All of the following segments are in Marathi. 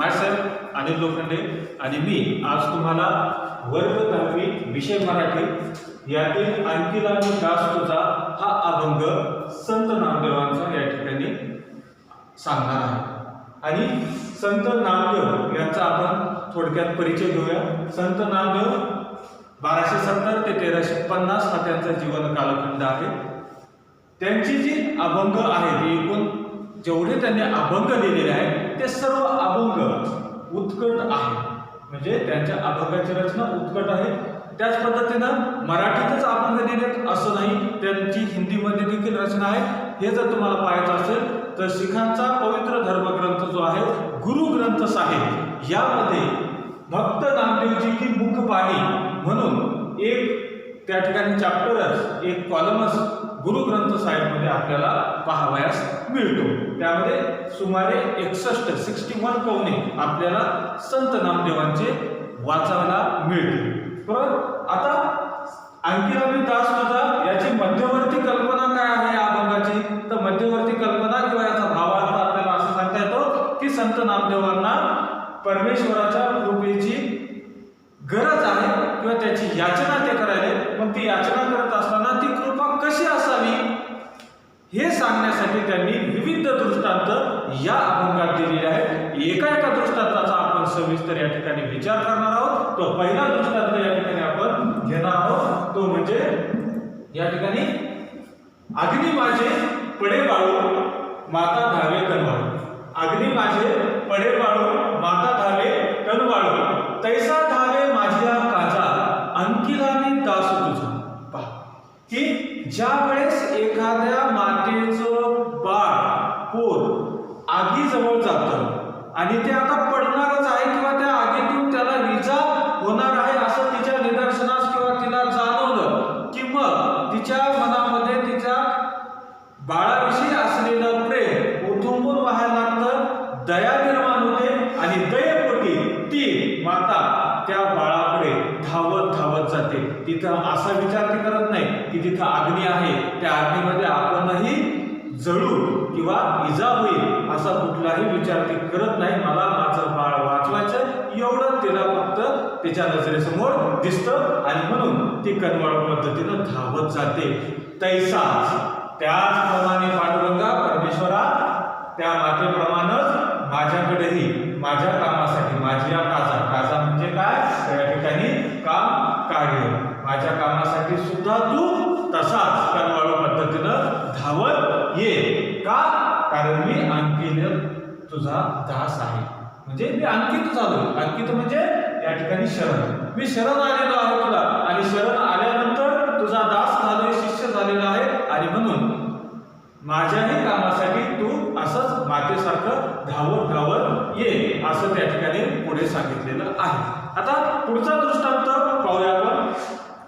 मायसेल्फ अनिल लोखंडे आणि मी आज तुम्हाला वर्ग 10वी विषय मराठी यातील अंकिला मी दास तुझा हा अभंग संत नामदेवांचा या ठिकाणी सांगणार आहे। आणि संत नामदेव यांचा आपण थोडक्यात परिचय घेऊया। संत नामदेव 1270 ते 1350 हा त्यांचा जीवन कालखंड आहे। त्यांची जी अभंग आहेत एकूण जेवढे त्यांनी अभंग लिहिलेले आहेत ते सर्व अभंग उत्कट आहे, म्हणजे त्यांच्या अभंगाची रचना उत्कट आहे। त्याच पद्धतीनं मराठीतच अभंग लिहिलेत असं नाही, त्यांची हिंदीमध्ये देखील रचना आहे। हे जर तुम्हाला पाहायचं असेल तर शिखांचा पवित्र धर्मग्रंथ जो आहे गुरु ग्रंथ साहिब यामध्ये भक्त नामदेवजी की मुखबाणी म्हणून एक त्या ठिकाणी चॅप्टरच एक कॉलमच गुरु ग्रंथ साहिब मध्ये आपल्याला पाहावयास मिळतो। त्यामध्ये सुमारे 61 कवने आपल्याला संत नामदेवांचे वाचायला मिळते। परंतु आता अंकिला मी दास तुझा याची मध्यवर्ती कल्पना काय आहे अभंगाची, तर मध्यवर्ती कल्पना किंवा याचा भावार्थ आपल्याला असं सांगता येतो की संत नामदेवांना परमेश्वराच्या कृपेची गरज आहे किंवा त्याची याचना ते करायले, पण ती याचना करत असताना ती कृपा कशी असावी हे सांगण्यासाठी त्यांनी विविध दृष्टांत या अभंगात दिलेले आहेत। एका दृष्टांताचा आपण सविस्तर या ठिकाणी विचार करणार आहोत। तो पहिला दृष्टांत या ठिकाणी आपण घेणार आहोत, तो म्हणजे या ठिकाणी अग्नी माझे पडे बाळू माता धावे कनवाळू। अग्नी माझे पडे बाळू माता धावे कनवाळू, तैसा धावे माझ्या काजा अंकिला मी दास तुझा। पहा की ज्या वेळेस एखाद्या मातेचं बाळ पोर आगी जवळ जातं आणि ते आता पडणारच आहे किंवा त्या आगीतून त्याला विजा होणार आहे असं तिच्या निदर्शनास किंवा तिला जाणवलं की मग तिच्या मनामध्ये तिच्या बाळाविषयी असलेलं प्रेम उथंबून व्हायला लागतं, दया निर्माण होते आणि दयेपोटी ती माता त्या बाळाकडे धावत धावत जाते। तिथं असा विचार ती करत नाही की तिथं अग्नी आहे, त्या अग्नीमध्ये आपणही जळू किंवा इजा होईल असा कुठलाही विचार ती करत नाही। मला माझं बाळ वाचवायचं एवढं तिला फक्त तिच्या नजरेसमोर दिसतं आणि म्हणून ती कनवाळू पद्धतीनं धावत जाते। तैसाच त्याचप्रमाणे पांडुरंगा परमेश्वरा त्या मातेप्रमाणेच माझ्याकडेही माझ्या कामासाठी माझी या काजा म्हणजे काय त्या ठिकाणी काम कार्य माझ्या कामासाठी सुद्धा तू तसाच कनवाळू पद्धतीनं धावत ये का, कारण मी अंकित तुझा दास आहे। म्हणजे मी अंकित झालो, अंकित म्हणजे या ठिकाणी शरण, मी शरण आलेलो आहे तुला आणि शरण आल्यानंतर तुझा दास झालोय, शिष्य झालेला आहे आणि म्हणून माझ्याही कामासाठी तू असंच मातेसारखं धावत धावत ये असं त्या ठिकाणी पुढे सांगितलेलं आहे। आता पुढचा दृष्टांत पाहूया आपण।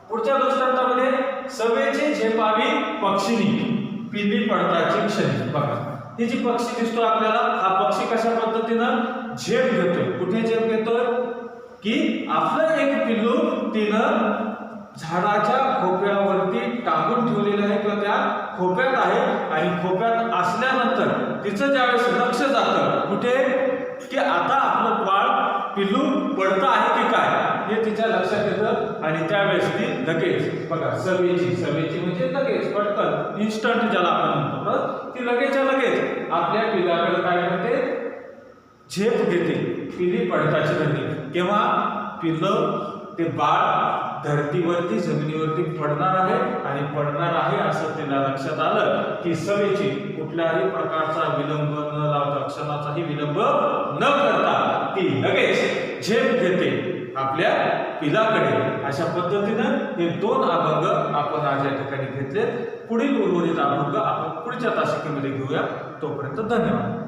पुढच्या दृष्टांतामध्ये सवेचे झेपावी पक्षिणी पिल्ली पडताची क्षणी। बघा ही जी पक्षी दिसतो आपल्याला, हा पक्षी कशा पद्धतीनं झेप घेतोय, कुठे झेप घेतोय की आपलं एक पिल्लू तिनं झाडाच्या खोप्यावरती टाकून ठेवलेलं आहे किंवा त्या खोप्यात आहे आणि खोप्यात असल्यानंतर तिचं ज्यावेळेस लक्ष जातं कुठे की आता आपलं बाळ पिल्लू पडतं आहे की काय हे तिच्या लक्षात येतं आणि त्यावेळेस ती लगेच बघा सवेची म्हणजे लगेच पटकन इन्स्टंट ज्याला आपण म्हणतो, ती लगेचच्या लगेच आपल्या पिल्लाकडे काय करते झेप घेते, पिल्ली पडताची घडली। केव्हा पिल्लं ते बाळ धरतीवरती जमिनीवरती पडणार आहे आणि पडणार आहे असं तिला लक्षात आलं की सवेची कुठल्याही प्रकारचा विलंब न लावता क्षणाचाही विलंब न करता ती लगेच झेप घेते आपल्या पिलाकडे। अशा पद्धतीनं हे दोन अभंग आपण आज या ठिकाणी घेतले। पुढील उर्वरित अभंग आपण पुढच्या तासिकेमध्ये घेऊया। तोपर्यंत धन्यवाद।